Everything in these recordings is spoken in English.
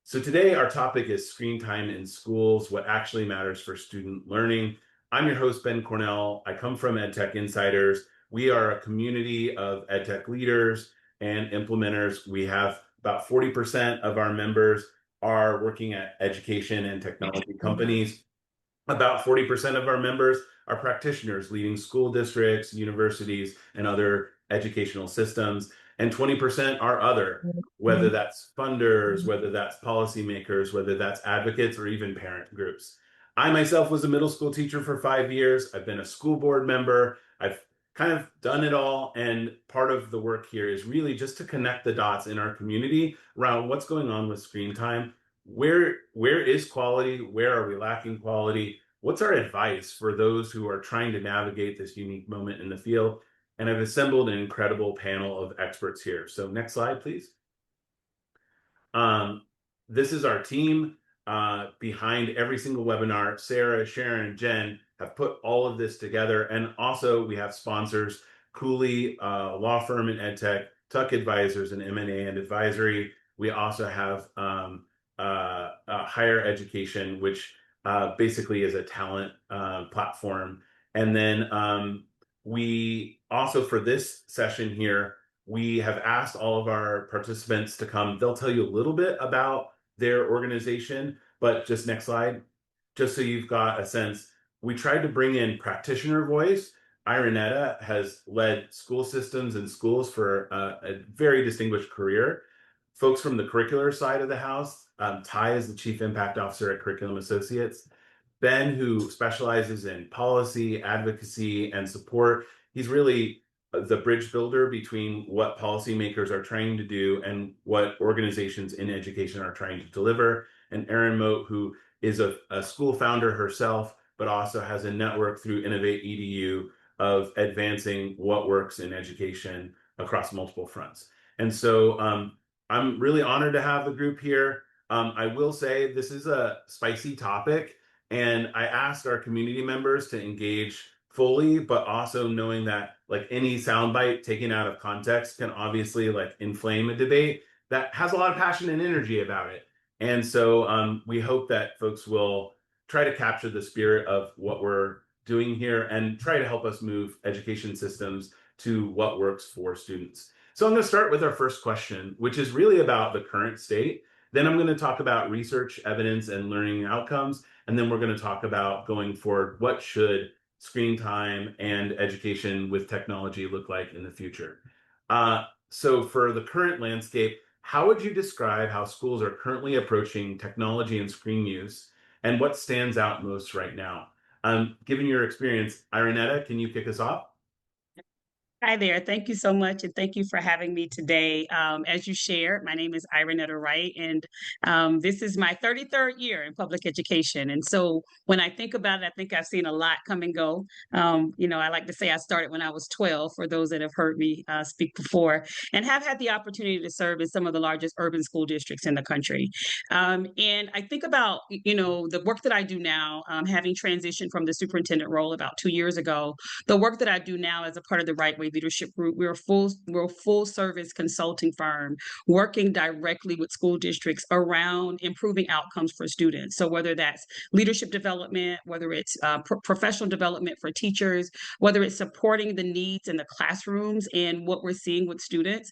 So today our topic is screen time in schools, what actually matters for student learning. I'm your host, Ben Cornell. I come from Edtech Insiders. We are a community of Edtech leaders and implementers. We have about 40% of our members are working at education and technology companies. About 40% of our members are practitioners leading school districts, universities, and other educational systems. And 20% are other, whether that's funders, whether that's policymakers, whether that's advocates, or even parent groups. I myself was a middle school teacher for 5 years. I've been a school board member. I've kind of done it all. And part of the work here is really just to connect the dots in our community around what's going on with screen time. Where is quality? Where are we lacking quality? What's our advice for those who are trying to navigate this unique moment in the field? And I've assembled an incredible panel of experts here. So next slide, please. This is our team behind every single webinar. Sarah, Sharon, and Jen have put all of this together. And also we have sponsors, Cooley, law firm in EdTech, Tuck Advisors, and M&A and Advisory. We also have higher education, which basically is a talent platform. And then we also, for this session here, we have asked all of our participants to come. They'll tell you a little bit about their organization, but just next slide, just so you've got a sense. We tried to bring in practitioner voice. Ironetta has led school systems and schools for a very distinguished career. Folks from the curricular side of the house, Ty is the Chief Impact Officer at Curriculum Associates. Ben, who specializes in policy, advocacy, and support. He's really the bridge builder between what policymakers are trying to do and what organizations in education are trying to deliver. And Erin Moat, who is a school founder herself, but also has a network through Innovate EDU of advancing what works in education across multiple fronts. And so I'm really honored to have the group here. I will say this is a spicy topic, and I asked our community members to engage fully, but also knowing that like any soundbite taken out of context can obviously like inflame a debate that has a lot of passion and energy about it. And so we hope that folks will try to capture the spirit of what we're doing here and try to help us move education systems to what works for students. So I'm going to start with our first question, which is really about the current state. Then I'm going to talk about research, evidence, and learning outcomes. And then we're going to talk about going forward, what should screen time and education with technology look like in the future? So for the current landscape, how would you describe how schools are currently approaching technology and screen use, and what stands out most right now? Given your experience, Ironetta, can you kick us off? Hi there. Thank you so much, and thank you for having me today. As you shared, my name is Ironetta Wright, and this is my 33rd year in public education. And so when I think about it, I think I've seen a lot come and go. I like to say I started when I was 12, for those that have heard me speak before, and have had the opportunity to serve in some of the largest urban school districts in the country. And I think about, the work that I do now, having transitioned from the superintendent role about 2 years ago. The work that I do now as a part of the Right Way Leadership Group, we're a full service consulting firm working directly with school districts around improving outcomes for students. So whether that's leadership development, whether it's professional development for teachers, whether it's supporting the needs in the classrooms and what we're seeing with students,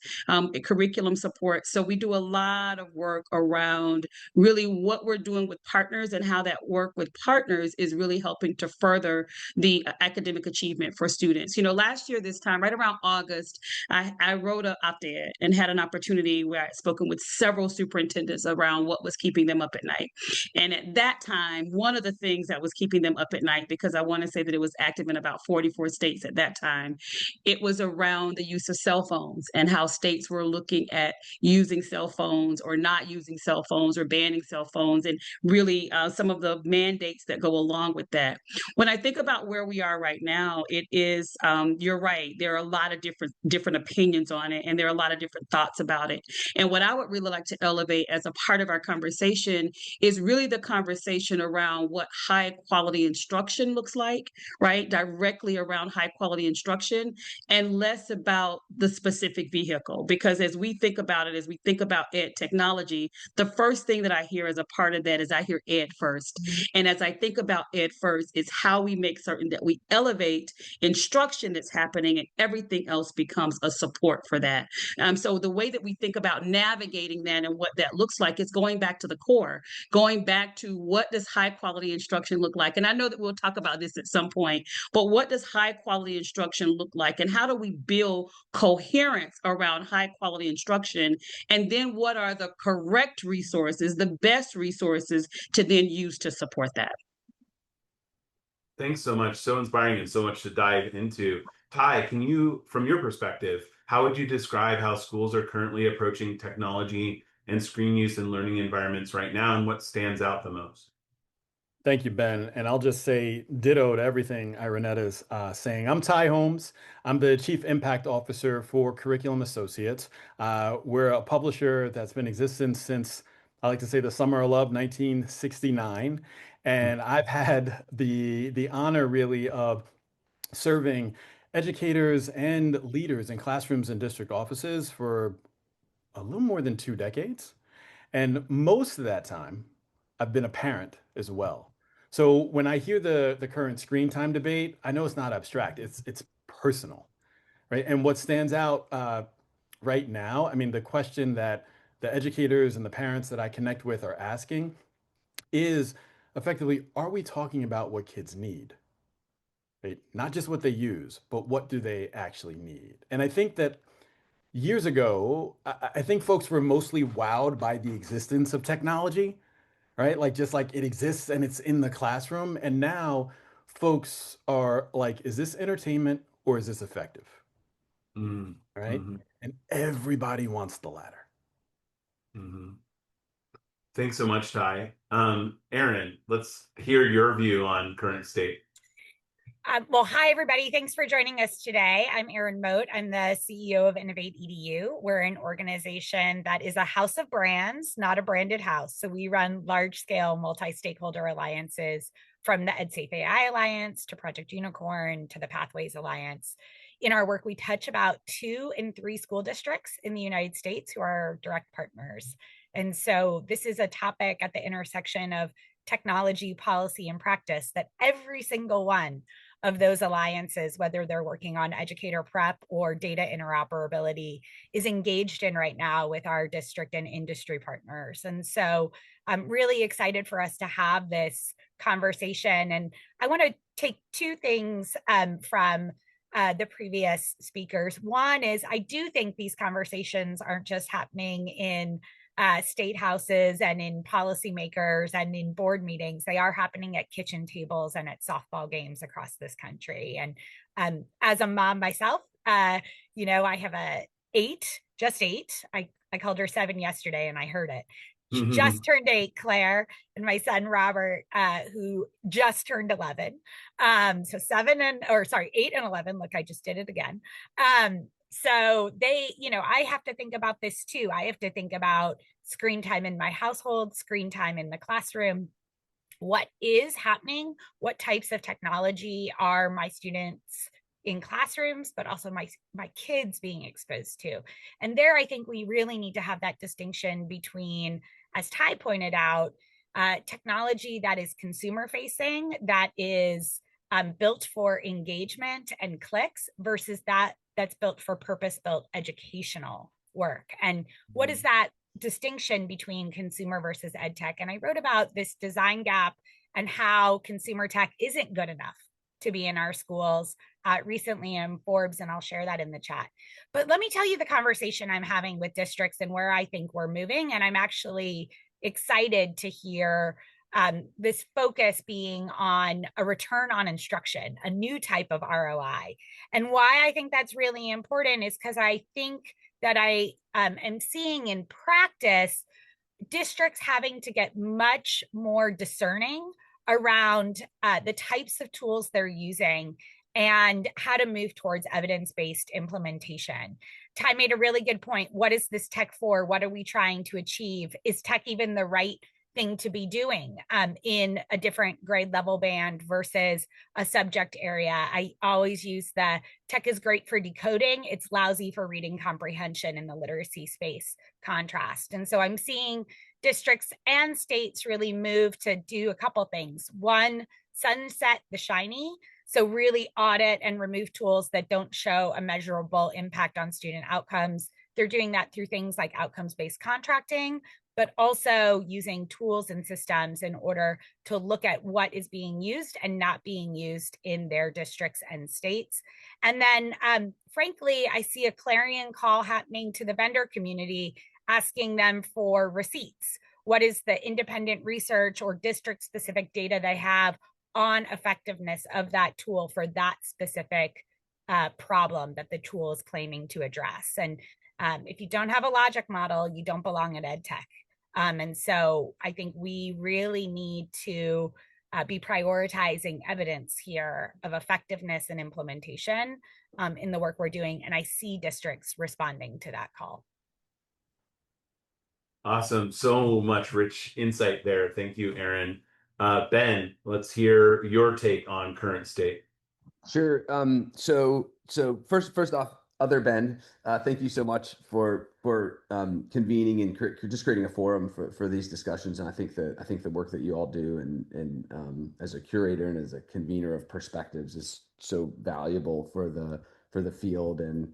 curriculum support. So we do a lot of work around really what we're doing with partners and how that work with partners is really helping to further the academic achievement for students. Last year, this time, right around August, I wrote an op-ed and had an opportunity where I'd spoken with several superintendents around what was keeping them up at night. And at that time, one of the things that was keeping them up at night, because I want to say that it was active in about 44 states at that time, it was around the use of cell phones and how states were looking at using cell phones or not using cell phones or banning cell phones, and really some of the mandates that go along with that. When I think about where we are right now, it is, you're right, there are a lot of different opinions on it, and there are a lot of different thoughts about it. And what I would really like to elevate as a part of our conversation is really the conversation around what high quality instruction looks like, right? Directly around high quality instruction, and less about the specific vehicle. Because as we think about it, as we think about ed technology, the first thing that I hear as a part of that is I hear ed first. And as I think about ed first, it's how we make certain that we elevate instruction that's happening and everything else becomes a support for that. So the way that we think about navigating that and what that looks like is going back to the core, going back to what does high quality instruction look like? And I know that we'll talk about this at some point, but what does high quality instruction look like? And how do we build coherence around high quality instruction? And then what are the correct resources, the best resources to then use to support that? Thanks so much. So inspiring and so much to dive into. Ty, can you, from your perspective, how would you describe how schools are currently approaching technology and screen use in learning environments right now, and what stands out the most? Thank you, Ben. And I'll just say ditto to everything Irenetta's saying. I'm Ty Holmes. I'm the Chief Impact Officer for Curriculum Associates. We're a publisher that's been in existence since, I like to say, the summer of love, 1969. And I've had the honor really of serving educators and leaders in classrooms and district offices for a little more than 2 decades. And most of that time, I've been a parent as well. So when I hear the current screen time debate, I know it's not abstract. It's personal, right? And what stands out right now, I mean, the question that the educators and the parents that I connect with are asking is effectively, are we talking about what kids need? Right? Not just what they use, but what do they actually need? And I think that years ago, I think folks were mostly wowed by the existence of technology, right? Like just like it exists and it's in the classroom. And now folks are like, is this entertainment or is this effective? Mm, Right? hmm And everybody wants the latter. hmm Thanks so much, Ty. Aaron, let's hear your view on current state. Well, hi, everybody. Thanks for joining us today. I'm Erin Moat. I'm the CEO of Innovate EDU. We're an organization that is a house of brands, not a branded house. So we run large-scale multi-stakeholder alliances from the EdSafe AI Alliance to Project Unicorn to the Pathways Alliance. In our work, we touch about 2 in 3 school districts in the United States who are our direct partners. And so this is a topic at the intersection of technology, policy, and practice that every single one of those alliances, whether they're working on educator prep or data interoperability, is engaged in right now with our district and industry partners. And so I'm really excited for us to have this conversation. And I want to take 2 things from the previous speakers. One is I do think these conversations aren't just happening in state houses and in policymakers and in board meetings. They are happening at kitchen tables and at softball games across this country. And as a mom myself, I have a 8, just 8. I called her 7 yesterday and I heard it. She just turned 8, Claire, and my son Robert, who just turned 11. So 8 and 11. Look, I just did it again. So I have to think about this too. I have to think about screen time in my household, screen time in the classroom. What is happening? What types of technology are my students in classrooms, but also my kids being exposed to? And there, I think we really need to have that distinction between, as Ty pointed out, technology that is consumer facing, that is built for engagement and clicks versus that's built for purpose-built educational work. And what is that distinction between consumer versus ed tech? And I wrote about this design gap and how consumer tech isn't good enough to be in our schools recently in Forbes, and I'll share that in the chat. But let me tell you the conversation I'm having with districts and where I think we're moving. And I'm actually excited to hear this focus being on a return on instruction, a new type of ROI. And why I think that's really important is because I think that I am seeing in practice districts having to get much more discerning around the types of tools they're using and how to move towards evidence-based implementation. Ty made a really good point. What is this tech for? What are we trying to achieve? Is tech even the right thing to be doing in a different grade level band versus a subject area? I always use the tech is great for decoding. It's lousy for reading comprehension in the literacy space contrast. And so I'm seeing districts and states really move to do a couple things. One, sunset the shiny. So really audit and remove tools that don't show a measurable impact on student outcomes. They're doing that through things like outcomes-based contracting, but also using tools and systems in order to look at what is being used and not being used in their districts and states. And then, frankly, I see a clarion call happening to the vendor community, asking them for receipts. What is the independent research or district-specific data they have on effectiveness of that tool for that specific problem that the tool is claiming to address? And if you don't have a logic model, you don't belong at Edtech. And so I think we really need to be prioritizing evidence here of effectiveness and implementation in the work we're doing. And I see districts responding to that call. Awesome. So much rich insight there. Thank you, Aaron. Ben, let's hear your take on current state. Sure. So first off, other Ben, thank you so much for convening and just creating a forum for these discussions. And I think the work that you all do and as a curator and as a convener of perspectives is so valuable for the field. And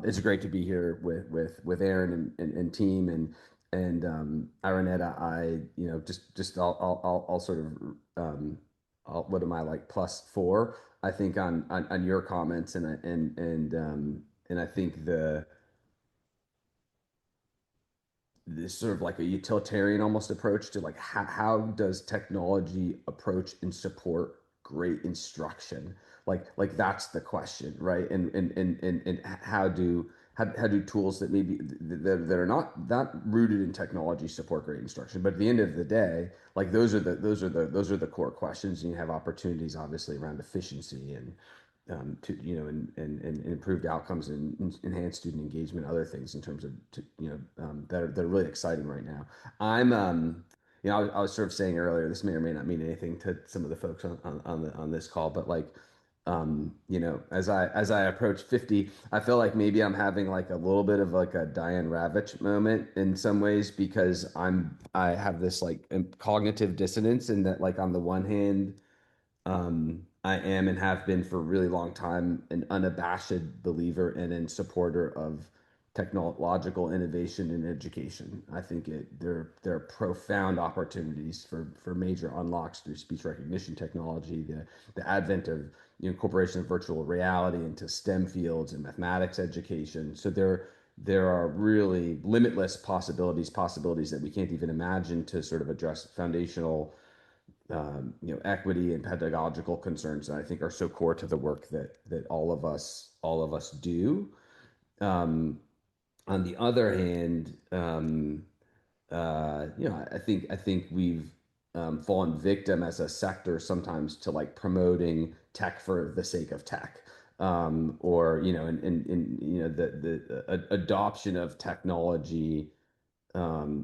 it's great to be here with Aaron and team and Araneta. I'll sort of what am I like +4? I think on your comments and I think this sort of like a utilitarian almost approach to like how does technology approach and support great instruction? Like that's the question, right? And how do tools that maybe that are not rooted in technology support great instruction? But at the end of the day, like those are the core questions. And you have opportunities obviously around efficiency and and improved outcomes and enhanced student engagement, other things in terms of that are really exciting right now. I'm I was sort of saying earlier, this may or may not mean anything to some of the folks on this call, but like as I approach 50, I feel like maybe I'm having like a little bit of like a Diane Ravitch moment in some ways, because I have this like cognitive dissonance in that, like, on the one hand, I am and have been for a really long time an unabashed believer and supporter of technological innovation in education. I think there are profound opportunities for major unlocks through speech recognition technology, the advent of incorporation of virtual reality into STEM fields and mathematics education. So there are really limitless possibilities that we can't even imagine to sort of address foundational equity and pedagogical concerns that I think are so core to the work that all of us do. On the other hand, I think we've fallen victim as a sector sometimes to like promoting tech for the sake of tech, or the adoption of technology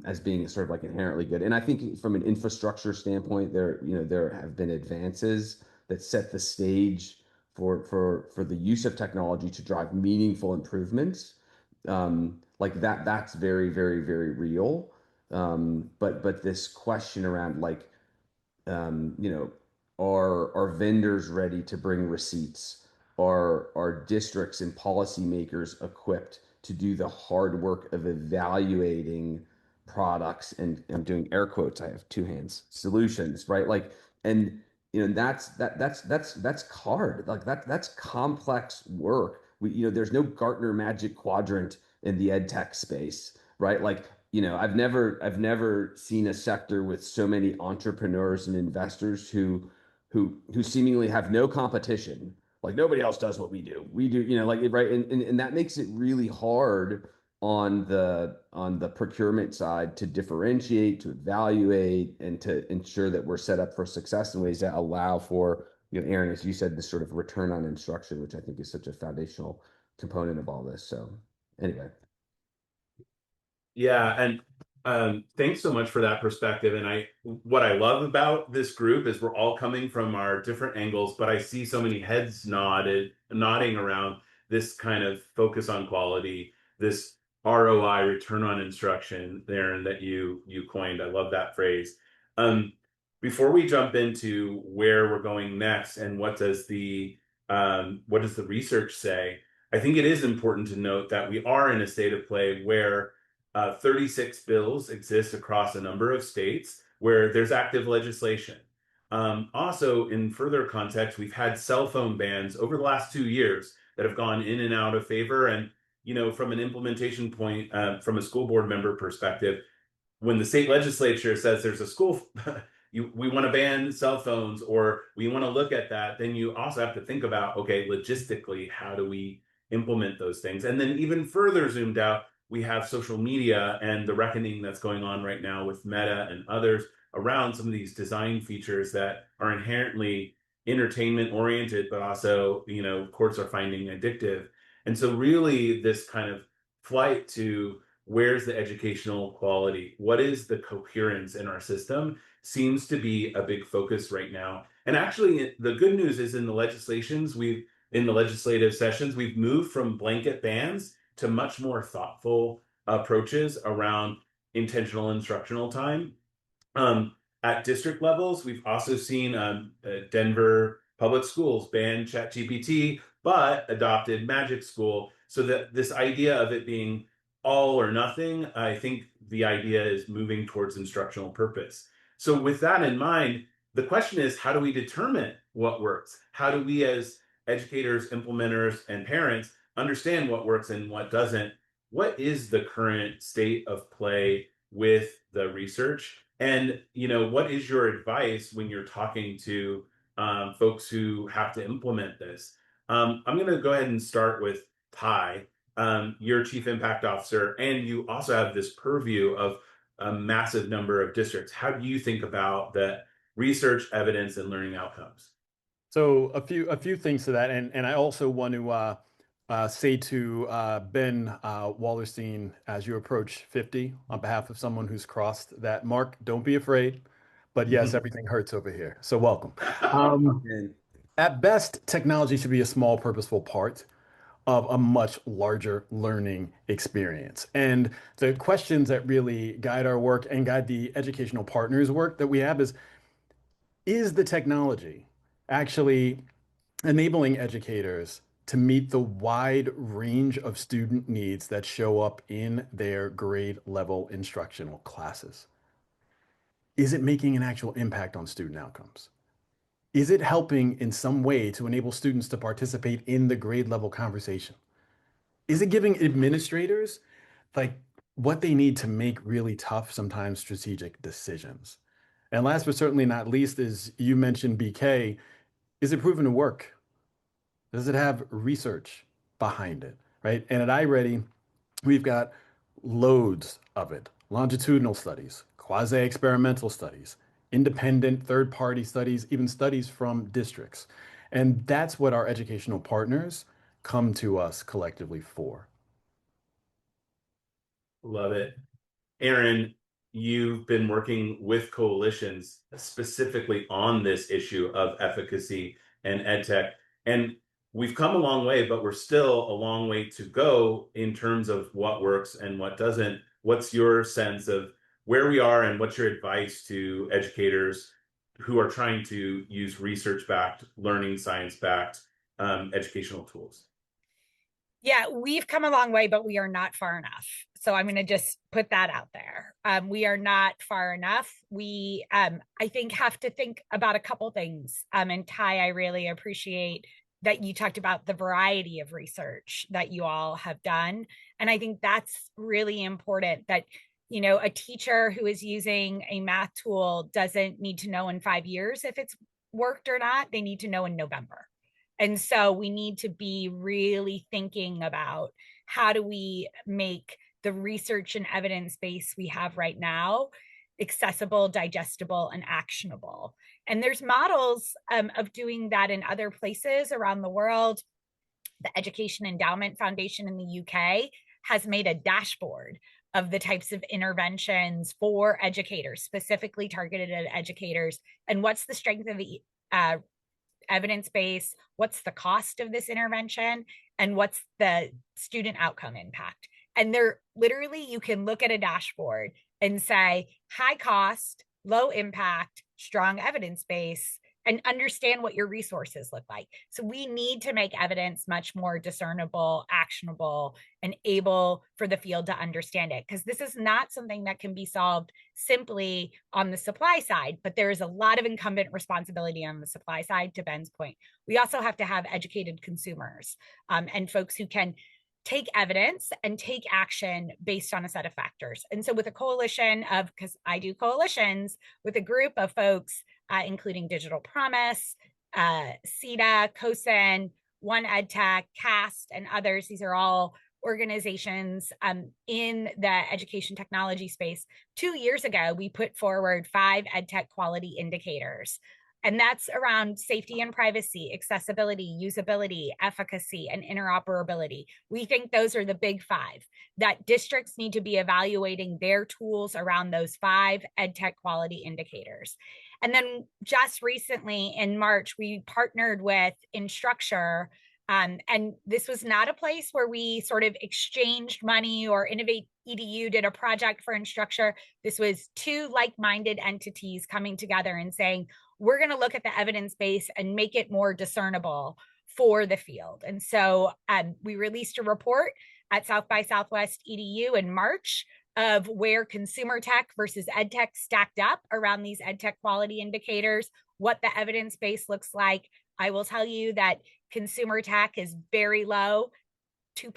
as being sort of like inherently good. And I think from an infrastructure standpoint, there have been advances that set the stage for the use of technology to drive meaningful improvements. Like that's very, very, very real. But this question around like, are vendors ready to bring receipts? Are districts and policymakers equipped to do the hard work of evaluating products, and I'm doing air quotes, I have two hands, solutions, right? Like, and that's hard. Like that's complex work. There's no Gartner Magic Quadrant in the ed tech space, right? Like, I've never seen a sector with so many entrepreneurs and investors who seemingly have no competition. Like nobody else does what we do. We do, like, right. And that makes it really hard on the procurement side to differentiate, to evaluate, and to ensure that we're set up for success in ways that allow for, Aaron, as you said, this sort of return on instruction, which I think is such a foundational component of all this. So anyway. Yeah, and thanks so much for that perspective. And what I love about this group is we're all coming from our different angles, but I see so many heads nodding around this kind of focus on quality, this ROI, return on instruction, Aaron, that you coined. I love that phrase. Um, Before we jump into where we're going next and what does the research say, I think it is important to note that we are in a state of play where 36 bills exist across a number of states where there's active legislation. Also, in further context, we've had cell phone bans over the last 2 years that have gone in and out of favor. And, from an implementation point, from a school board member perspective, when the state legislature says there's a school, we want to ban cell phones, or we want to look at that, then you also have to think about, okay, logistically, how do we implement those things? And then even further zoomed out, we have social media and the reckoning that's going on right now with Meta and others around some of these design features that are inherently entertainment oriented, but also, courts are finding addictive. And so really this kind of flight to where's the educational quality, what is the coherence in our system, seems to be a big focus right now. And actually, the good news is in the legislative sessions, we've moved from blanket bans to much more thoughtful approaches around intentional instructional time. At district levels, we've also seen Denver public schools ban ChatGPT, but adopted Magic School. So that this idea of it being all or nothing, I think the idea is moving towards instructional purpose. So with that in mind, the question is, how do we determine what works? How do we as educators, implementers, and parents understand what works and what doesn't? What is the current state of play with the research? And, what is your advice when you're talking to folks who have to implement this? I'm going to go ahead and start with Ty. You're Chief Impact Officer, and you also have this purview of a massive number of districts. How do you think about the research, evidence, and learning outcomes? So a few things to that, and I also want to say to Ben Wallerstein, as you approach 50, on behalf of someone who's crossed that mark, don't be afraid. But yes, everything hurts over here. So welcome. At best, technology should be a small, purposeful part of a much larger learning experience. And the questions that really guide our work and guide the educational partners' work that we have is the technology actually enabling educators to meet the wide range of student needs that show up in their grade level instructional classes? Is it making an actual impact on student outcomes? Is it helping in some way to enable students to participate in the grade level conversation? Is it giving administrators like what they need to make really tough, sometimes strategic decisions? And last but certainly not least, is you mentioned BK, is it proven to work? Does it have research behind it, right? And at iReady, we've got loads of it. Longitudinal studies, quasi-experimental studies, independent third-party studies, even studies from districts. And that's what our educational partners come to us collectively for. Love it. Aaron, you've been working with coalitions specifically on this issue of efficacy and EdTech. And we've come a long way, but we're still a long way to go in terms of what works and what doesn't. What's your sense of where we are, and what's your advice to educators who are trying to use research-backed, learning science-backed educational tools? Yeah, we've come a long way, but we are not far enough. So I'm going to just put that out there. We are not far enough. We, I think, have to think about a couple things. And Ty, I really appreciate that you talked about the variety of research that you all have done. And I think that's really important, that, a teacher who is using a math tool doesn't need to know in 5 years if it's worked or not. They need to know in November. And so we need to be really thinking about how do we make the research and evidence base we have right now accessible, digestible, and actionable. And there's models of doing that in other places around the world. The Education Endowment Foundation in the UK has made a dashboard of the types of interventions for educators, specifically targeted at educators, and what's the strength of the evidence base, what's the cost of this intervention, and what's the student outcome impact. And they're literally, you can look at a dashboard and say high cost, low impact, strong evidence base, and understand what your resources look like. So we need to make evidence much more discernible, actionable, and able for the field to understand it. Because this is not something that can be solved simply on the supply side, but there is a lot of incumbent responsibility on the supply side, to Ben's point. We also have to have educated consumers and folks who can take evidence and take action based on a set of factors. And so with a coalition of, because I do coalitions, with a group of folks, including Digital Promise, CETA, COSIN, One Edtech, CAST, and others, these are all organizations in the education technology space. 2 years ago, we put forward 5 EdTech quality indicators. And that's around safety and privacy, accessibility, usability, efficacy, and interoperability. We think those are the big 5, that districts need to be evaluating their tools around those 5 EdTech quality indicators. And then just recently in March, we partnered with Instructure. And this was not a place where we sort of exchanged money, or Innovate EDU did a project for Instructure. This was 2 like-minded entities coming together and saying, we're going to look at the evidence base and make it more discernible for the field. And so we released a report at South by Southwest EDU in March of where consumer tech versus EdTech stacked up around these EdTech quality indicators, what the evidence base looks like. I will tell you that consumer tech is very low. 2%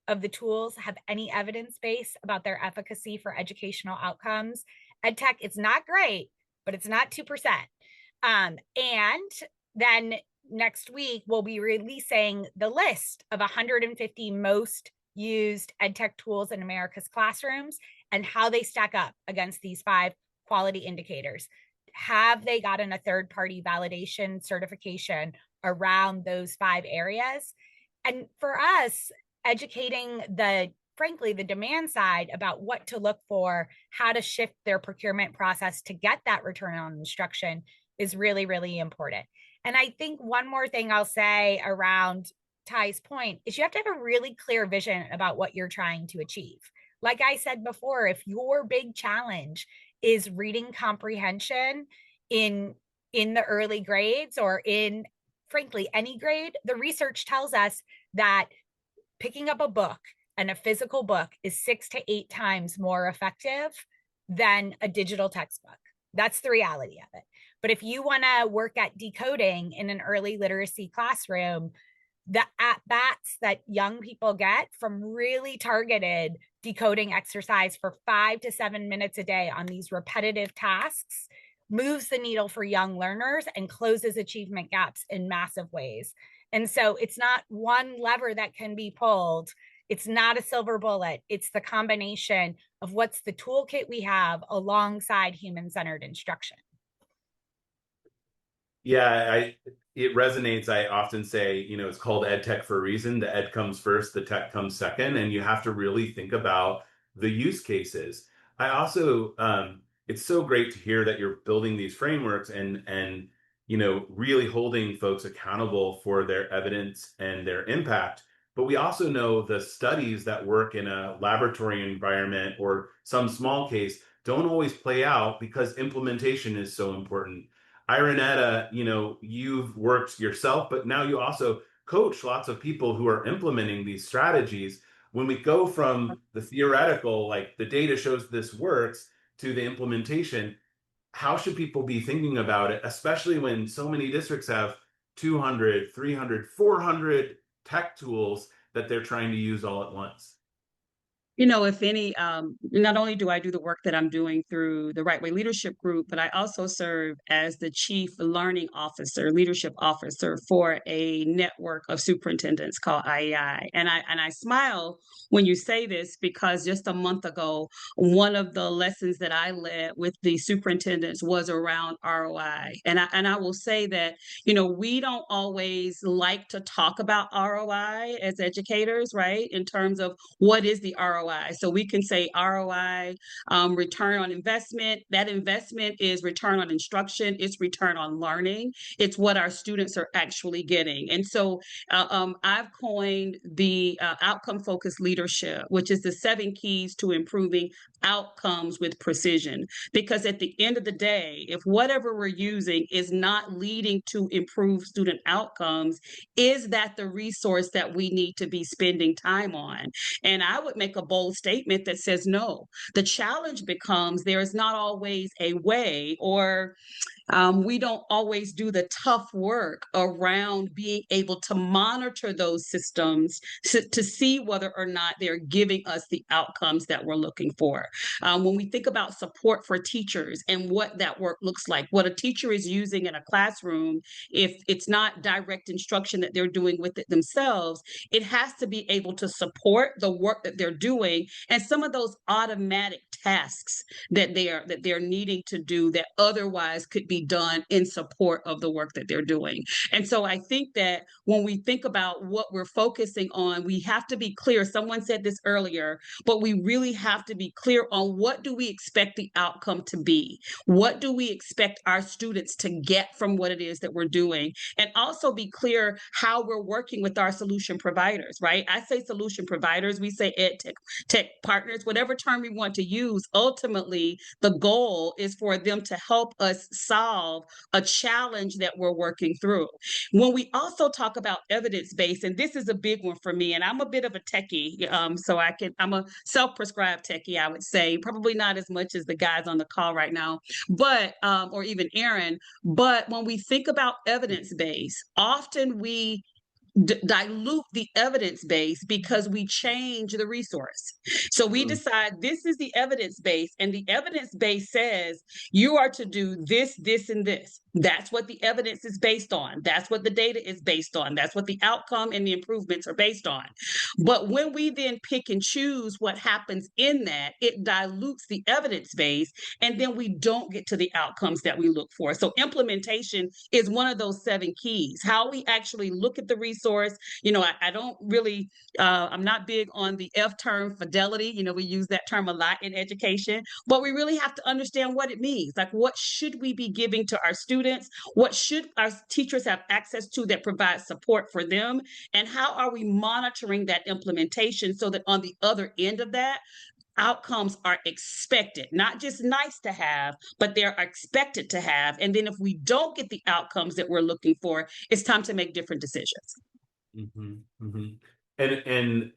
of the tools have any evidence base about their efficacy for educational outcomes. EdTech, it's not great, but it's not 2%. And then next week, we'll be releasing the list of 150 most used EdTech tools in America's classrooms and how they stack up against these 5 quality indicators. Have they gotten a third-party validation certification around those 5 areas? And for us, educating frankly, the demand side about what to look for, how to shift their procurement process to get that return on instruction is really, really important. And I think one more thing I'll say around Ty's point is you have to have a really clear vision about what you're trying to achieve. Like I said before, if your big challenge is reading comprehension in the early grades, or in, frankly, any grade, the research tells us that picking up a book and a physical book is 6 to 8 times more effective than a digital textbook. That's the reality of it. But if you want to work at decoding in an early literacy classroom, the at-bats that young people get from really targeted decoding exercise for 5 to 7 minutes a day on these repetitive tasks moves the needle for young learners and closes achievement gaps in massive ways. And so it's not one lever that can be pulled. It's not a silver bullet. It's the combination of what's the toolkit we have alongside human-centered instruction. Yeah, it resonates. I often say, it's called EdTech for a reason. The ed comes first, the tech comes second, and you have to really think about the use cases. I also, it's so great to hear that you're building these frameworks and really holding folks accountable for their evidence and their impact. But we also know the studies that work in a laboratory environment or some small case don't always play out because implementation is so important. Ironetta, you've worked yourself, but now you also coach lots of people who are implementing these strategies. When we go from the theoretical, like the data shows this works, to the implementation, how should people be thinking about it, especially when so many districts have 200, 300, 400 tech tools that they're trying to use all at once? If any, not only do I do the work that I'm doing through the Right Way Leadership Group, but I also serve as the Chief Learning Officer, Leadership Officer for a network of superintendents called IEI. And I smile when you say this because just a month ago, one of the lessons that I led with the superintendents was around ROI. And I will say that, we don't always like to talk about ROI as educators, right? In terms of what is the ROI? So we can say ROI, return on investment. That investment is return on instruction. It's return on learning. It's what our students are actually getting. And so I've coined the outcome-focused leadership, which is the 7 keys to improving outcomes with precision. Because at the end of the day, if whatever we're using is not leading to improved student outcomes, is that the resource that we need to be spending time on? And I would make a bold statement that says no. The challenge becomes there is not always a way, or we don't always do the tough work around being able to monitor those systems to see whether or not they're giving us the outcomes that we're looking for. When we think about support for teachers and what that work looks like, what a teacher is using in a classroom, if it's not direct instruction that they're doing with it themselves, it has to be able to support the work that they're doing and some of those automatic tasks that they're needing to do that otherwise could be done in support of the work that they're doing. And so I think that when we think about what we're focusing on, we have to be clear. Someone said this earlier, but we really have to be clear on what do we expect the outcome to be? What do we expect our students to get from what it is that we're doing? And also be clear how we're working with our solution providers, right? I say solution providers, we say Edtech tech partners, whatever term we want to use. Ultimately, the goal is for them to help us solve a challenge that we're working through. When we also talk about evidence-based, and this is a big one for me, and I'm a bit of a techie, I'm a self-prescribed techie, I would say, probably not as much as the guys on the call right now, but or even Aaron. But when we think about evidence-based, often we dilute the evidence base because we change the resource. So we decide this is the evidence base, and the evidence base says you are to do this, this, and this. That's what the evidence is based on. That's what the data is based on. That's what the outcome and the improvements are based on. But when we then pick and choose what happens in that, it dilutes the evidence base, and then we don't get to the outcomes that we look for. So implementation is one of those 7 keys. How we actually look at the resource. I don't really, I'm not big on the F term, fidelity. We use that term a lot in education, but we really have to understand what it means. Like, what should we be giving to our students? What should our teachers have access to that provides support for them? And how are we monitoring that implementation so that on the other end of that, outcomes are expected, not just nice to have, but they're expected to have. And then if we don't get the outcomes that we're looking for, it's time to make different decisions. Mm-hmm, mm-hmm. And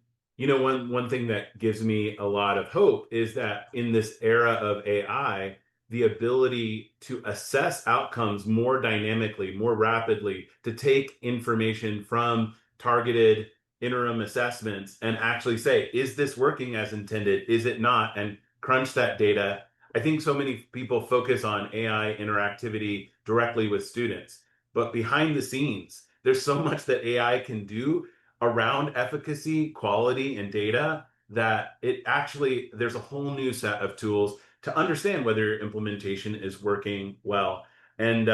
one thing that gives me a lot of hope is that in this era of AI, the ability to assess outcomes more dynamically, more rapidly, to take information from targeted interim assessments and actually say, is this working as intended? Is it not? And crunch that data. I think so many people focus on AI interactivity directly with students, but behind the scenes, there's so much that AI can do around efficacy, quality, and data that there's a whole new set of tools to understand whether your implementation is working well. And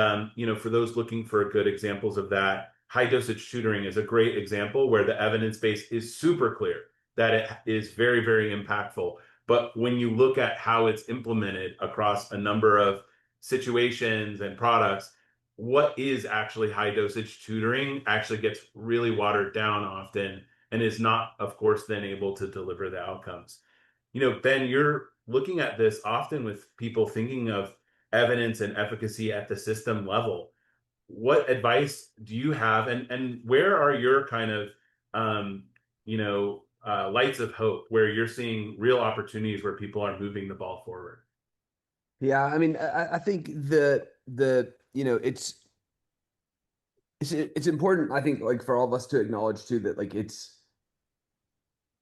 for those looking for good examples of that, high dosage tutoring is a great example where the evidence base is super clear that it is very, very impactful. But when you look at how it's implemented across a number of situations and products, what is actually high dosage tutoring actually gets really watered down often and is not, of course, then able to deliver the outcomes. Ben, you're looking at this often with people thinking of evidence and efficacy at the system level. What advice do you have, and where are your kind of lights of hope where you're seeing real opportunities where people are moving the ball forward? Yeah, I mean, I think it's important, I think, like, for all of us to acknowledge too that, like,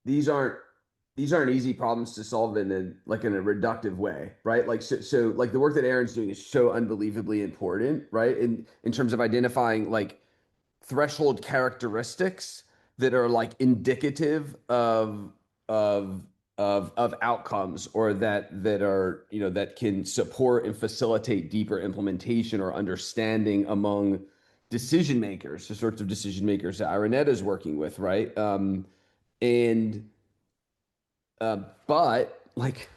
these aren't these aren't easy problems to solve in a reductive way, right? Like so like the work that Aaron's doing is so unbelievably important, right? In terms of identifying like threshold characteristics that are like indicative of of outcomes, or that are, you know, that can support and facilitate deeper implementation or understanding among decision makers, the sorts of decision makers that Ironetta is working with, right? And but like,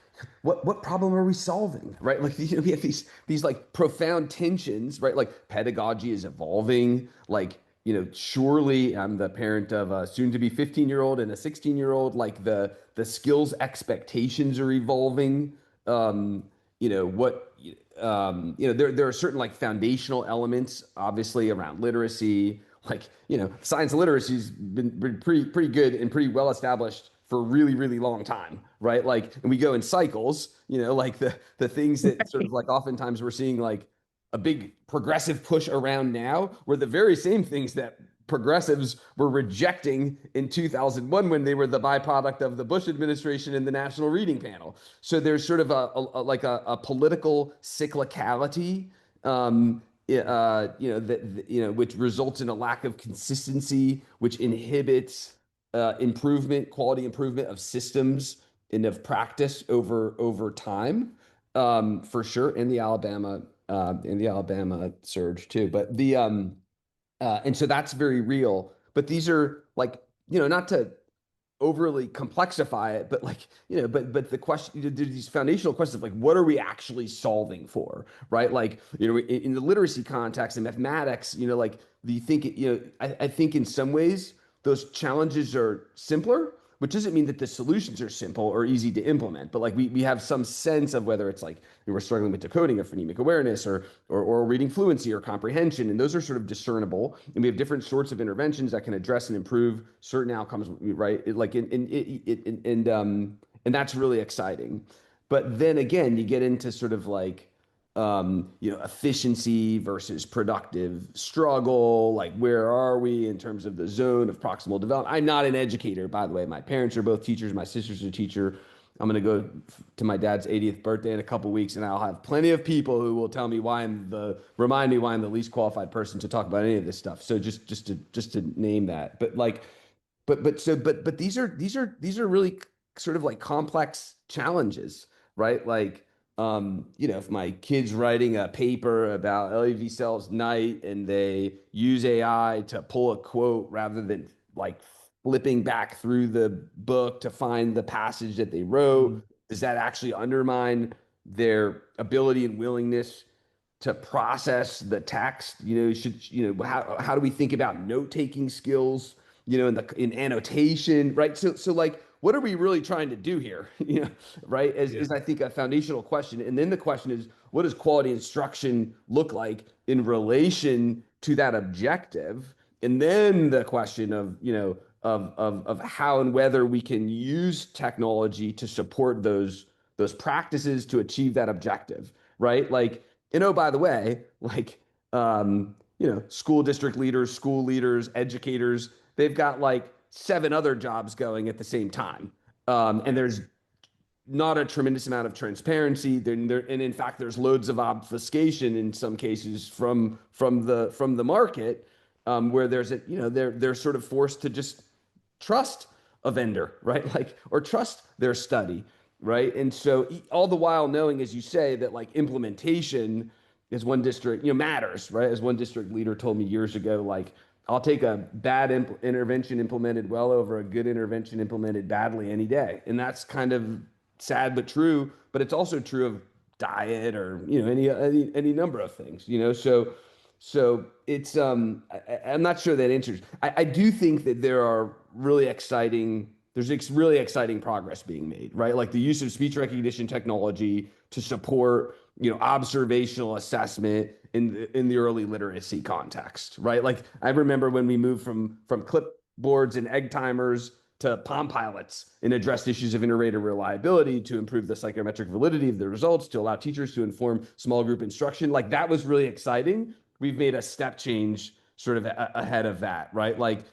what problem are we solving, right? Like, you know, we have these like profound tensions, right? Like pedagogy is evolving. Like, you know, surely I'm the parent of a soon to be 15-year-old and a 16-year-old. Like the skills expectations are evolving. You know what? You know, there are certain like foundational elements, obviously, around literacy. Like, you know, science literacy's been pretty good and pretty well established for a really, really long time, right? Like, and we go in cycles, you know, like the things that sort of like oftentimes we're seeing like a big progressive push around now were the very same things that progressives were rejecting in 2001 when they were the byproduct of the Bush administration and the National Reading Panel. So there's sort of a political cyclicality, you know, you know, which results in a lack of consistency, which inhibits improvement, quality improvement of systems and of practice over time, for sure. In the Alabama surge too, but and so that's very real. But these are like, you know, not to overly complexify it, but like, you know, but the question, these foundational questions of like, what are we actually solving for, right? Like, you know, in the literacy context and mathematics, you know, like, do you think, you know, I think in some ways those challenges are simpler, which doesn't mean that the solutions are simple or easy to implement, but like we have some sense of whether it's like we're struggling with decoding or phonemic awareness or reading fluency or comprehension, and those are sort of discernible, and we have different sorts of interventions that can address and improve certain outcomes, right? And that's really exciting. But then again, you get into sort of like, you know, efficiency versus productive struggle. Like, where are we in terms of the zone of proximal development? I'm not an educator, by the way. My parents are both teachers. My sister's a teacher. I'm going to go to my dad's 80th birthday in a couple of weeks, and I'll have plenty of people who will tell me remind me why I'm the least qualified person to talk about any of this stuff. So just to name that. But like, but these are really sort of like complex challenges, right? Like, you know, if my kid's writing a paper about LEV cells night and they use AI to pull a quote rather than like flipping back through the book to find the passage that they wrote, does that actually undermine their ability and willingness to process the text? You know, how do we think about note-taking skills, you know, in annotation, right? So like, what are we really trying to do here? You know, right? Is I think a foundational question. And then the question is, what does quality instruction look like in relation to that objective? And then the question of, you know, of how and whether we can use technology to support those practices to achieve that objective, right? Like, and oh, by the way, like, you know, school district leaders, school leaders, educators, they've got like 7 other jobs going at the same time. And there's not a tremendous amount of transparency. And in fact, there's loads of obfuscation in some cases from the market, where there's a, you know, they're sort of forced to just trust a vendor, right? Like, or trust their study, right? And so all the while knowing, as you say, that like implementation, as one district, you know, matters, right? As one district leader told me years ago, like, I'll take a bad intervention implemented well over a good intervention implemented badly any day. And that's kind of sad but true, but it's also true of diet or, you know, any number of things, you know. So it's I'm not sure that answers. I do think that there's really exciting progress being made, right? Like the use of speech recognition technology to support, you know, observational assessment in the early literacy context, right? Like, I remember when we moved from clipboards and egg timers to Palm Pilots and addressed issues of inter-rater reliability to improve the psychometric validity of the results, to allow teachers to inform small group instruction. Like, that was really exciting. We've made a step change sort of ahead of that, right? Like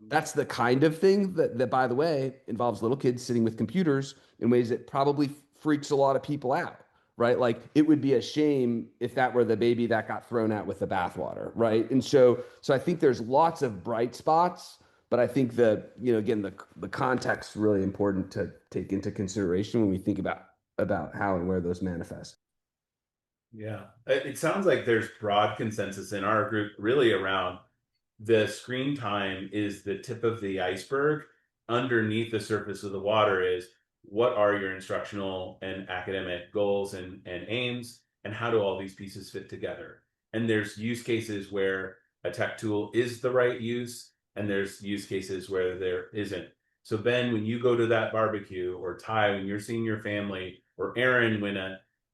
that's the kind of thing that by the way, involves little kids sitting with computers in ways that probably freaks a lot of people out, right? Like it would be a shame if that were the baby that got thrown out with the bathwater, right? And so I think there's lots of bright spots, but I think that, you know, again, the context is really important to take into consideration when we think about how and where those manifest. Yeah, it sounds like there's broad consensus in our group really around the screen time is the tip of the iceberg. Underneath the surface of the water is what are your instructional and academic goals and aims, and how do all these pieces fit together? And there's use cases where a tech tool is the right use, and there's use cases where there isn't. So Ben, when you go to that barbecue, or Ty, when you're seeing your family, or Aaron,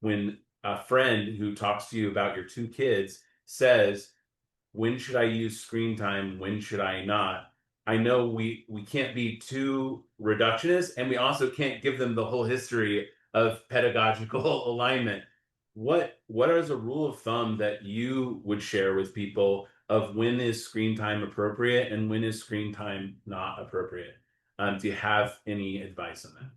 when a friend who talks to you about your two kids says, when should I use screen time? When should I not? I know we can't be too reductionist, and we also can't give them the whole history of pedagogical alignment. What is a rule of thumb that you would share with people of when is screen time appropriate and when is screen time not appropriate? Do you have any advice on that?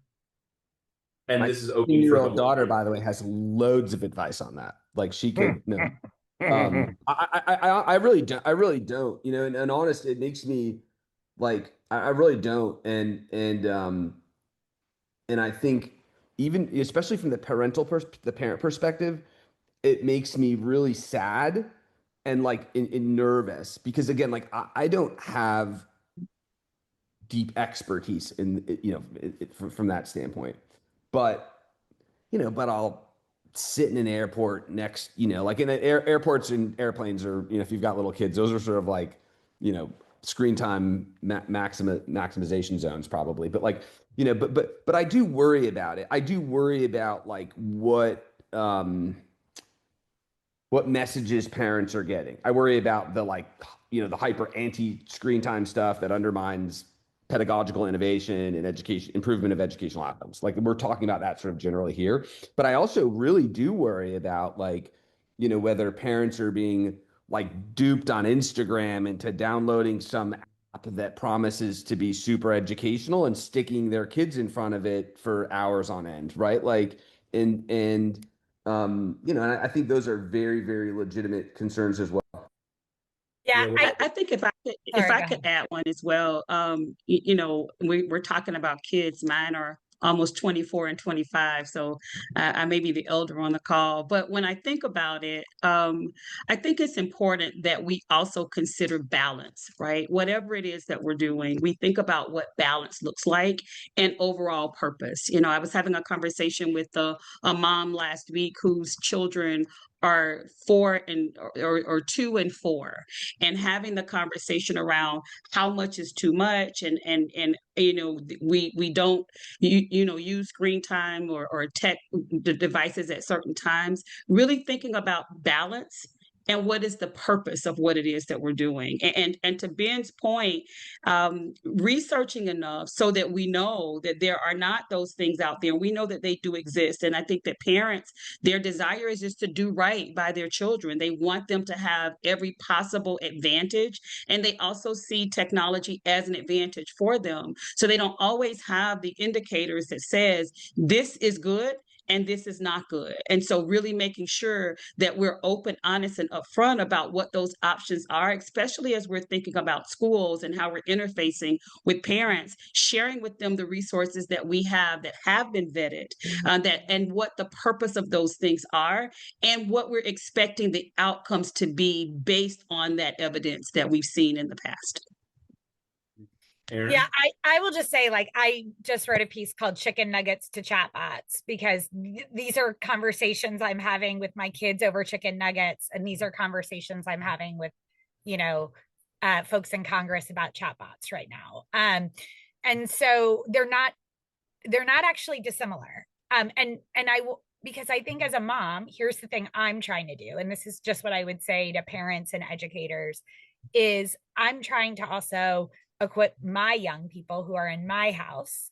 And My this is open for 15-year-old the daughter, by the way, has loads of advice on that. Like she could, no. I really don't. I really don't. You know, and honest, it makes me like I really don't. And I think even especially from the the parent perspective, it makes me really sad and like in nervous because again, like I don't have deep expertise in you know from that standpoint, but you know, but I'll sit in an airport next, you know, like in airports and airplanes or, you know, if you've got little kids, those are sort of like, you know, screen time maximization zones probably. But like, you know, but I do worry about it. I do worry about like what messages parents are getting. I worry about the like, you know, the hyper anti-screen time stuff that undermines pedagogical innovation and education improvement of educational outcomes. Like we're talking about that sort of generally here, but I also really do worry about like, you know, whether parents are being like duped on Instagram into downloading some app that promises to be super educational and sticking their kids in front of it for hours on end, right? Like, and you know, and I think those are very, very legitimate concerns as well. Yeah, I think if I could add one as well, you know, we're talking about kids. Mine are almost 24 and 25, so I may be the elder on the call. But when I think about it, I think it's important that we also consider balance, right? Whatever it is that we're doing, we think about what balance looks like and overall purpose. You know, I was having a conversation with a mom last week whose children are 2 and 4, and having the conversation around how much is too much, and you know, we don't you know, use screen time or tech devices at certain times, really thinking about balance and what is the purpose of what it is that we're doing. And to Ben's point, researching enough so that we know that there are not those things out there. We know that they do exist. And I think that parents, their desire is just to do right by their children. They want them to have every possible advantage. And they also see technology as an advantage for them. So they don't always have the indicators that says this is good and this is not good. And so really making sure that we're open, honest, and upfront about what those options are, especially as we're thinking about schools and how we're interfacing with parents, sharing with them the resources that we have that have been vetted, that and what the purpose of those things are, and what we're expecting the outcomes to be based on that evidence that we've seen in the past. Aaron? Yeah, I will just say, like, I just wrote a piece called Chicken Nuggets to Chatbots because these are conversations I'm having with my kids over chicken nuggets. And these are conversations I'm having with, you know, folks in Congress about chatbots right now. And so they're not actually dissimilar. And I will, because I think as a mom, here's the thing I'm trying to do. And this is just what I would say to parents and educators is I'm trying to also equip my young people who are in my house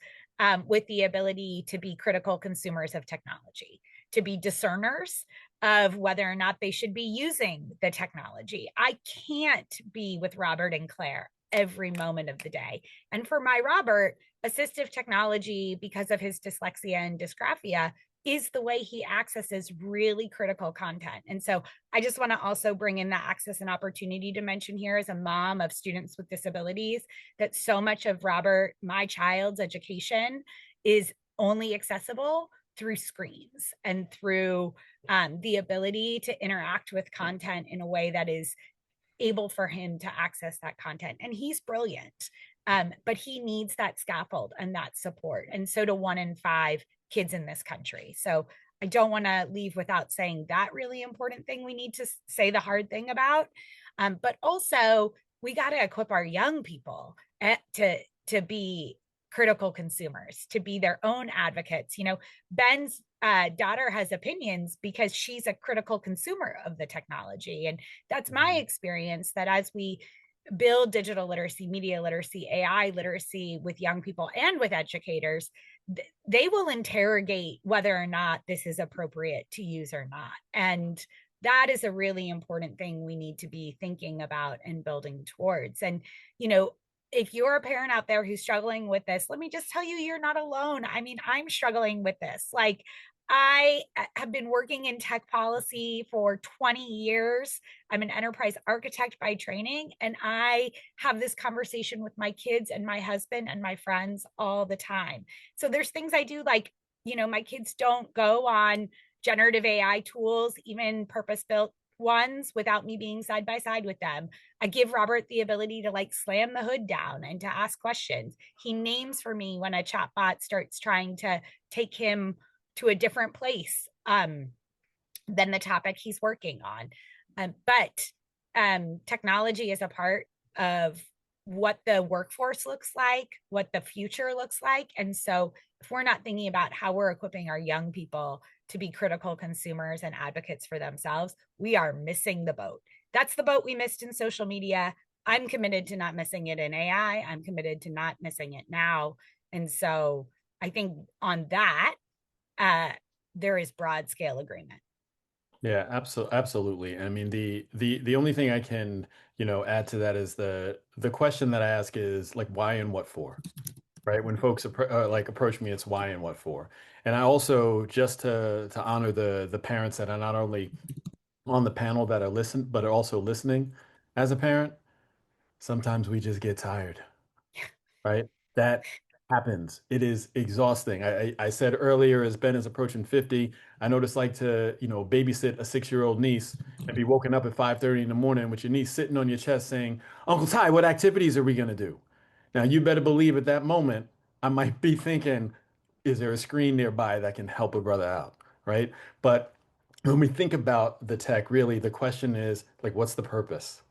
with the ability to be critical consumers of technology, to be discerners, of whether or not they should be using the technology. I can't be with Robert and Claire every moment of the day. And for my Robert, assistive technology, because of his dyslexia and dysgraphia, is the way he accesses really critical content. And so I just want to also bring in the access and opportunity to mention here, as a mom of students with disabilities, that so much of Robert, my child's education, is only accessible through screens and through the ability to interact with content in a way that is able for him to access that content. And he's brilliant, but he needs that scaffold and that support. And so do 1 in 5 kids in this country. So I don't want to leave without saying that really important thing we need to say the hard thing about. But also, we got to equip our young people to be critical consumers, to be their own advocates. You know, Ben's daughter has opinions because she's a critical consumer of the technology. And that's my experience, that as we build digital literacy, media literacy, AI literacy with young people and with educators, they will interrogate whether or not this is appropriate to use or not. And that is a really important thing we need to be thinking about and building towards. And, you know, if you're a parent out there who's struggling with this, let me just tell you, you're not alone. I mean, I'm struggling with this. Like, I have been working in tech policy for 20 years. I'm an enterprise architect by training, and I have this conversation with my kids and my husband and my friends all the time. So there's things I do, like, you know, my kids don't go on generative AI tools, even purpose-built ones, without me being side by side with them. I give Robert the ability to like slam the hood down and to ask questions. He names for me when a chatbot starts trying to take him to a different place than the topic he's working on. But technology is a part of what the workforce looks like, what the future looks like. And so if we're not thinking about how we're equipping our young people to be critical consumers and advocates for themselves, we are missing the boat. That's the boat we missed in social media. I'm committed to not missing it in AI. I'm committed to not missing it now. And so I think on that, there is broad scale agreement. Yeah, absolutely. I mean, the only thing I can, add to that is the question that I ask is like, why and what for, right? When folks approach me, it's why and what for. And I also, just to honor the parents that are not only on the panel that are but are also listening as a parent, sometimes we just get tired, right? That happens. It is exhausting. I said earlier, as Ben is approaching 50, I know what it's like to, babysit a 6-year-old niece and be woken up at 5:30 in the morning with your niece sitting on your chest saying, Uncle Ty, what activities are we going to do? Now, you better believe at that moment, I might be thinking, is there a screen nearby that can help a brother out, right? But when we think about the tech, really, the question is like, what's the purpose?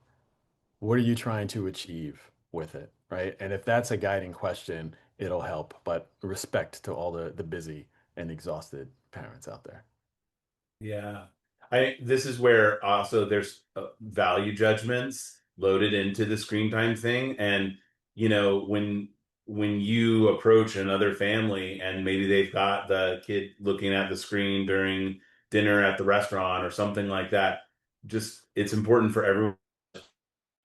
What are you trying to achieve with it, right? And if that's a guiding question, it'll help. But respect to all the busy and exhausted parents out there. Yeah. This is where also there's value judgments loaded into the screen time thing. And, when you approach another family and maybe they've got the kid looking at the screen during dinner at the restaurant or something like that, it's important for everyone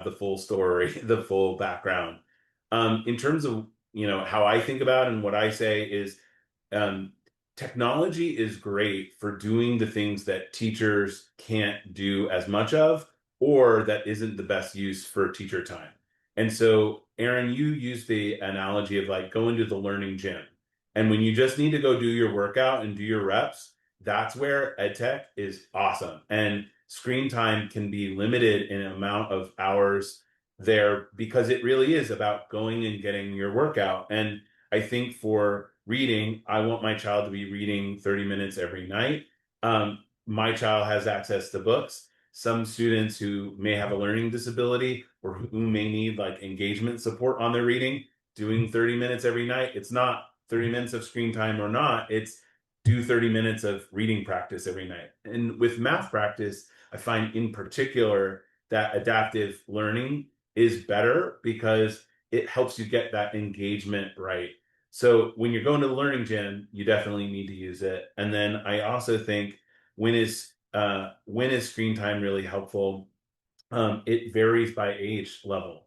the full story, the full background. In terms of, how I think about it and what I say is, um, technology is great for doing the things that teachers can't do as much of, or that isn't the best use for teacher time. And so, Aaron, you used the analogy of like going to the learning gym. And when you just need to go do your workout and do your reps, that's where Edtech is awesome. And screen time can be limited in amount of hours there because it really is about going and getting your workout. And I think for reading, I want my child to be reading 30 minutes every night. My child has access to books. Some students who may have a learning disability or who may need like engagement support on their reading, doing 30 minutes every night, it's not 30 minutes of screen time or not, it's do 30 minutes of reading practice every night. And with math practice, I find in particular that adaptive learning is better because it helps you get that engagement right. So when you're going to the learning gym, you definitely need to use it. And then I also think when is when is screen time really helpful? It varies by age level.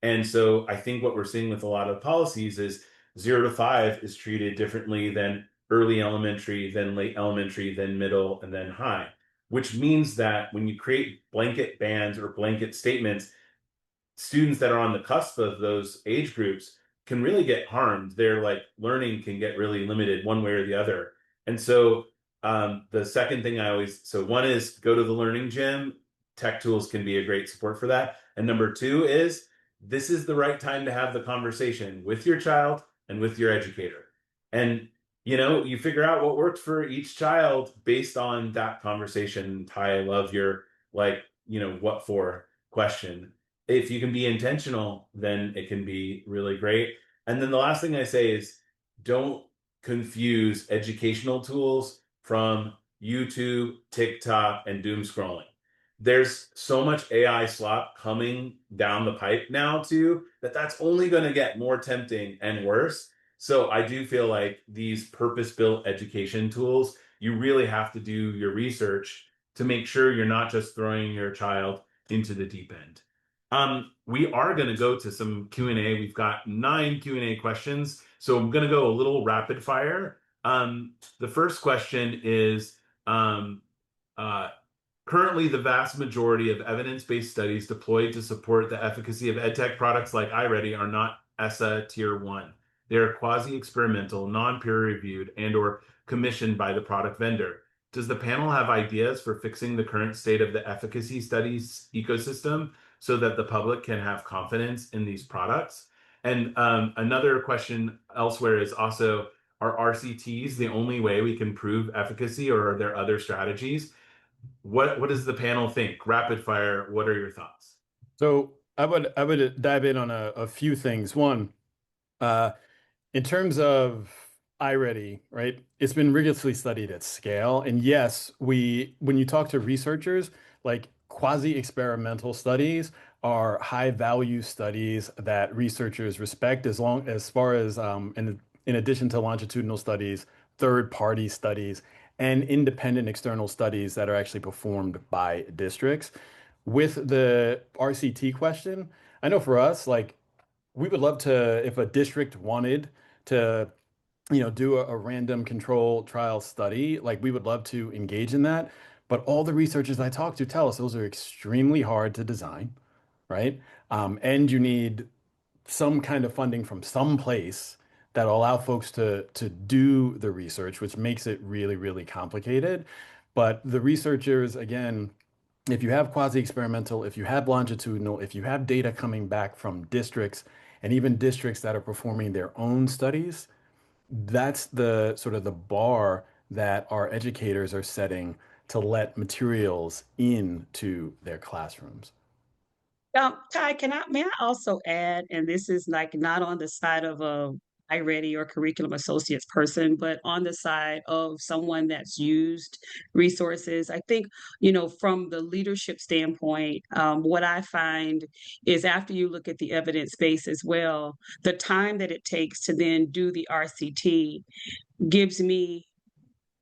And so I think what we're seeing with a lot of policies is 0 to 5 is treated differently than early elementary, then late elementary, then middle, and then high, which means that when you create blanket bans or blanket statements, students that are on the cusp of those age groups can really get harmed. Their like learning can get really limited one way or the other. And so the second thing so one is go to the learning gym. Tech tools can be a great support for that. And number two is this is the right time to have the conversation with your child and with your educator. And you figure out what works for each child based on that conversation. Ty, I love your what for question. If you can be intentional, then it can be really great. And then the last thing I say is don't confuse educational tools from YouTube, TikTok, and doom scrolling. There's so much AI slop coming down the pipe now too, that's only going to get more tempting and worse. So I do feel like these purpose-built education tools, you really have to do your research to make sure you're not just throwing your child into the deep end. We are going to go to some Q&A. We've got 9 Q&A questions, so I'm going to go a little rapid fire. The first question is, currently the vast majority of evidence-based studies deployed to support the efficacy of EdTech products like iReady are not ESSA Tier 1. They are quasi-experimental, non-peer-reviewed, and/or commissioned by the product vendor. Does the panel have ideas for fixing the current state of the efficacy studies ecosystem so that the public can have confidence in these products? And another question elsewhere is also, are RCTs the only way we can prove efficacy, or are there other strategies? What does the panel think? Rapid fire, what are your thoughts? So I would dive in on a few things. One, in terms of iReady, right? It's been rigorously studied at scale. And yes, when you talk to researchers, like quasi-experimental studies are high value studies that researchers respect as far as in addition to longitudinal studies, third-party studies, and independent external studies that are actually performed by districts. With the RCT question, I know for us, like we would love to, if a district wanted to, do a random control trial study, like we would love to engage in that. But all the researchers I talk to tell us those are extremely hard to design, right? And you need some kind of funding from some place that'll allow folks to do the research, which makes it really, really complicated. But the researchers, again, if you have quasi-experimental, if you have longitudinal, if you have data coming back from districts and even districts that are performing their own studies, that's the sort of the bar that our educators are setting to let materials into their classrooms. Ty, may I also add, and this is like not on the side of a iReady or curriculum associates person, but on the side of someone that's used resources. I think, from the leadership standpoint, what I find is after you look at the evidence base as well, the time that it takes to then do the RCT gives me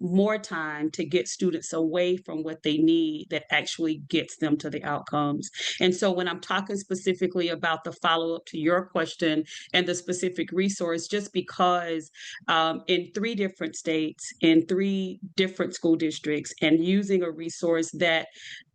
more time to get students away from what they need that actually gets them to the outcomes. And so when I'm talking specifically about the follow-up to your question and the specific resource, just because in 3 different states, in 3 different school districts, and using a resource that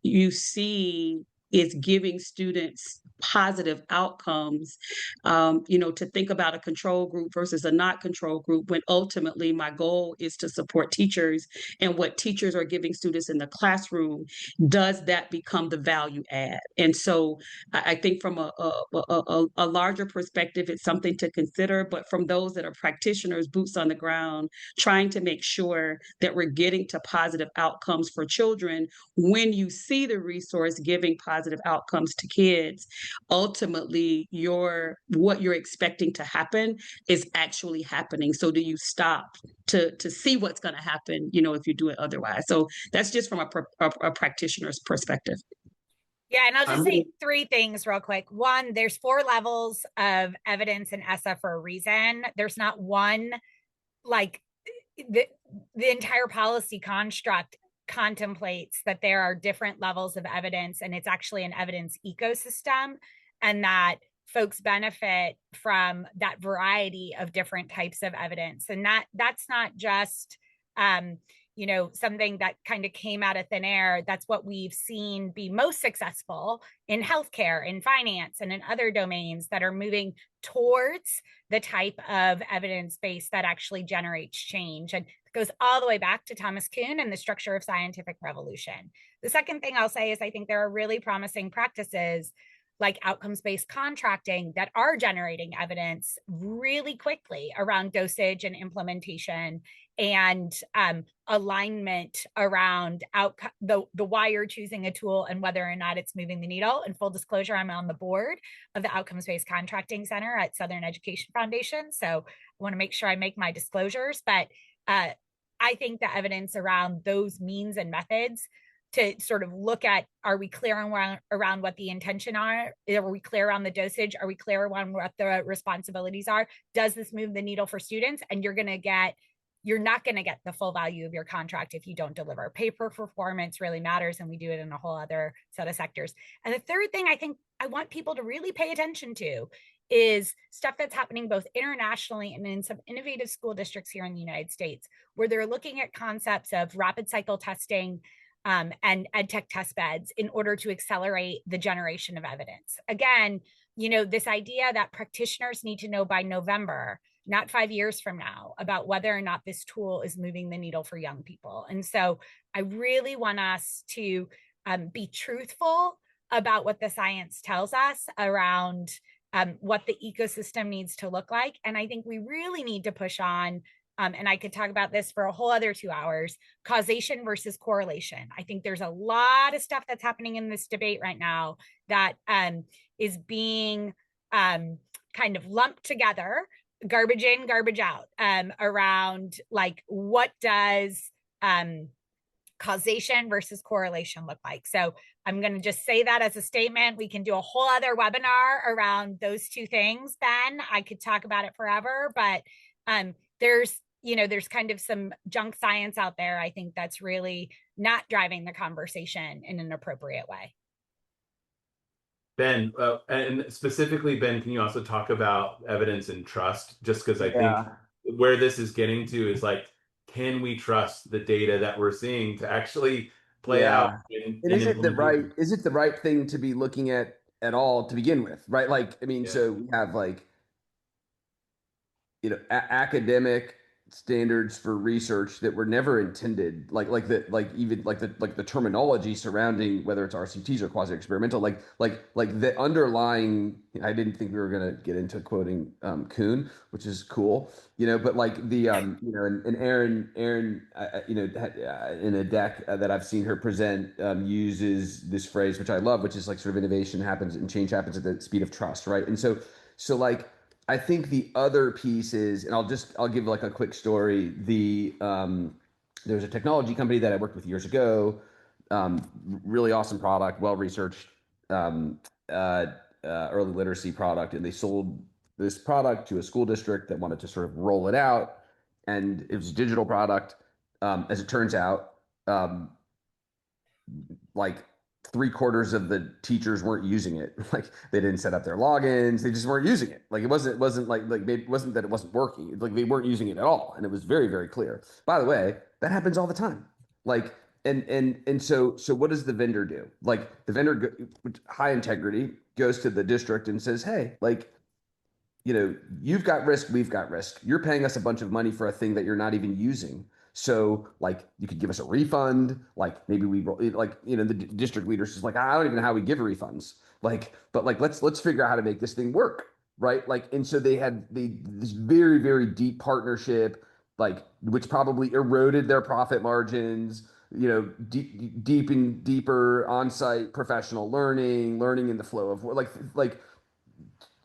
you see is giving students positive outcomes, to think about a control group versus a not control group, when ultimately my goal is to support teachers and what teachers are giving students in the classroom, does that become the value add? And so I think from a larger perspective, it's something to consider, but from those that are practitioners, boots on the ground, trying to make sure that we're getting to positive outcomes for children, when you see the resource giving positive outcomes to kids, ultimately what you're expecting to happen is actually happening. So do you stop to see what's going to happen, if you do it otherwise? So that's just from a practitioner's perspective. Yeah, and I'll just say 3 things real quick. One, there's 4 levels of evidence in ESSA for a reason. There's not one, like the entire policy construct contemplates that there are different levels of evidence, and it's actually an evidence ecosystem, and that folks benefit from that variety of different types of evidence. And that's not just something that kind of came out of thin air. That's what we've seen be most successful in healthcare, in finance, and in other domains that are moving towards the type of evidence base that actually generates change. And it goes all the way back to Thomas Kuhn and the structure of scientific revolution. The second thing I'll say is I think there are really promising practices like outcomes-based contracting that are generating evidence really quickly around dosage and implementation and alignment around the why you're choosing a tool and whether or not it's moving the needle. And full disclosure, I'm on the board of the Outcomes-Based Contracting Center at Southern Education Foundation. So I want to make sure I make my disclosures. But I think the evidence around those means and methods to sort of look at, are we clear around what the intention are? Are we clear on the dosage? Are we clear on what the responsibilities are? Does this move the needle for students? And you're not going to get the full value of your contract if you don't deliver. Pay per performance really matters, and we do it in a whole other set of sectors. And the third thing I think I want people to really pay attention to is stuff that's happening both internationally and in some innovative school districts here in the United States, where they're looking at concepts of rapid cycle testing and Edtech test beds in order to accelerate the generation of evidence. Again, this idea that practitioners need to know by November, not 5 years from now, about whether or not this tool is moving the needle for young people. And so I really want us to be truthful about what the science tells us around what the ecosystem needs to look like. And I think we really need to push on, and I could talk about this for a whole other 2 hours, causation versus correlation. I think there's a lot of stuff that's happening in this debate right now that is being kind of lumped together, garbage in, garbage out, around like, what does causation versus correlation look like? So I'm going to just say that as a statement. We can do a whole other webinar around those two things, Ben. I could talk about it forever, but there's kind of some junk science out there, I think, that's really not driving the conversation in an appropriate way. Ben, and specifically, Ben, can you also talk about evidence and trust? Just because I think where this is getting to is like, can we trust the data that we're seeing to actually play out? And is it the right thing to be looking at all to begin with, right? Like, I mean, so we have like, academic standards for research that were never intended, like the terminology surrounding whether it's RCTs or quasi experimental, like the underlying. I didn't think we were going to get into quoting Kuhn, which is cool, but like the and Erin in a deck that I've seen her present uses this phrase, which I love, which is like sort of innovation happens and change happens at the speed of trust, right? And so like, I think the other piece is, and I'll give like a quick story. There's a technology company that I worked with years ago, really awesome product, well-researched, early literacy product. And they sold this product to a school district that wanted to sort of roll it out. And it was a digital product. As it turns out, like 3/4 of the teachers weren't using it. Like, they didn't set up their logins. They just weren't using it. Like, it wasn't it wasn't that it wasn't working. Like, they weren't using it at all. And it was very, very clear. By the way, that happens all the time. Like, and so what does the vendor do? Like, the vendor, high integrity, goes to the district and says, hey, like, you've got risk, we've got risk. You're paying us a bunch of money for a thing that you're not even using. So, like, you could give us a refund. Like, maybe the district leader's just like, I don't even know how we give refunds. Like, but like, let's figure out how to make this thing work, right? Like, and so they had this very, very deep partnership, like, which probably eroded their profit margins. Deep and deeper on-site professional learning in the flow of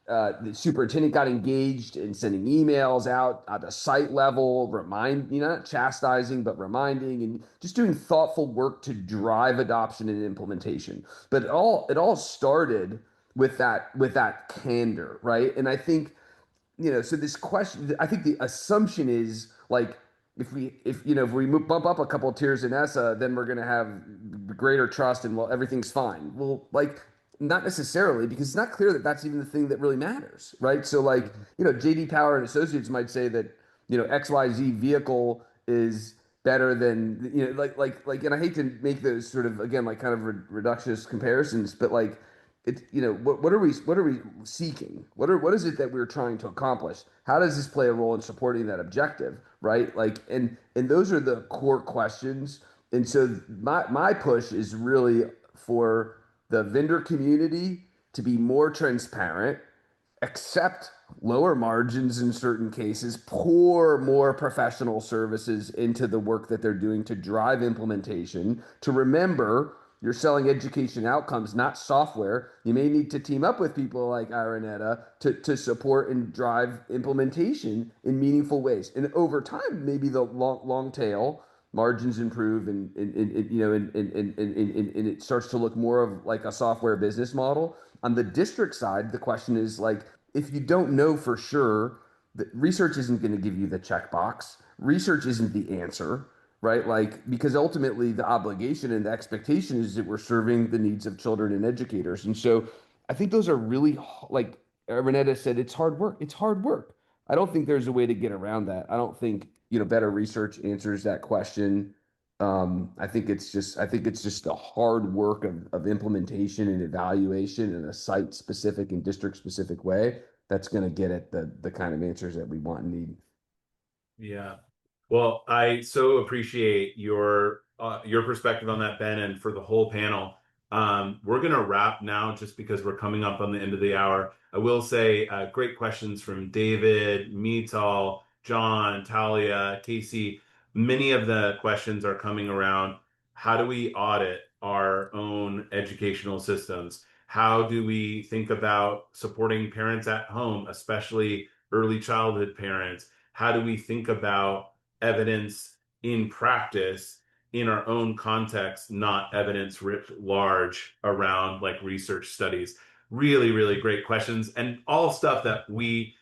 the superintendent got engaged in sending emails out at the site level, not chastising, but reminding, and just doing thoughtful work to drive adoption and implementation. But it all started with that candor, right? And I think, so this question, I think the assumption is like, if we bump up a couple of tiers in ESSA, then we're going to have greater trust and well, everything's fine. Well, like not necessarily, because it's not clear that that's even the thing that really matters, right? So like, JD Power and Associates might say that, XYZ vehicle is better than, and I hate to make those sort of, again, like kind of reductionist comparisons, but like, it's what are we seeking, what is it that we're trying to accomplish, how does this play a role in supporting that objective, right? Like and those are the core questions. And so my push is really for the vendor community to be more transparent, accept lower margins in certain cases, pour more professional services into the work that they're doing to drive implementation, to remember you're selling education outcomes, not software. You may need to team up with people like Ironetta to support and drive implementation in meaningful ways. And over time, maybe the long tail margins improve and it starts to look more of like a software business model. On the district side, the question is like, if you don't know for sure, that research isn't going to give you the checkbox. Research isn't the answer, right? Like, because ultimately the obligation and the expectation is that we're serving the needs of children and educators. And so I think those are really, like Renetta said, it's hard work. It's hard work. I don't think there's a way to get around that. I don't think, better research answers that question. I think it's just the hard work of implementation and evaluation in a site specific and district specific way that's going to get at the kind of answers that we want and need. Yeah. Well, I so appreciate your perspective on that, Ben, and for the whole panel. We're going to wrap now just because we're coming up on the end of the hour. I will say great questions from David, Mital, John, Talia, Casey. Many of the questions are coming around how do we audit our own educational systems? How do we think about supporting parents at home, especially early childhood parents? How do we think about evidence in practice in our own context, not evidence writ large around like research studies? Really, really great questions, and all stuff that we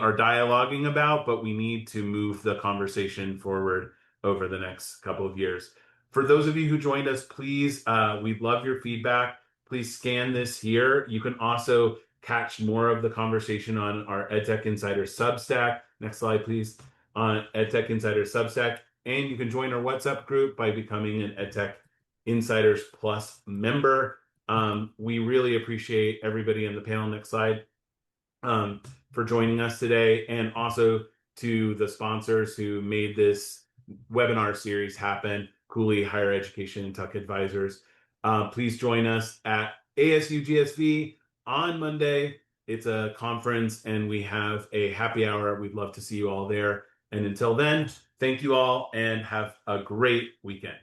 are dialoguing about, but we need to move the conversation forward over the next couple of years. For those of you who joined us, please, we'd love your feedback. Please scan this here. You can also catch more of the conversation on our Edtech Insider Substack. Next slide, please. On Edtech Insider Substack. And you can join our WhatsApp group by becoming an Edtech Insiders Plus member. We really appreciate everybody on the panel. Next slide. For joining us today, and also to the sponsors who made this webinar series happen, Cooley Higher Education and Tuck Advisors. Please join us at ASU GSV on Monday. It's a conference and we have a happy hour. We'd love to see you all there. And until then, thank you all and have a great weekend.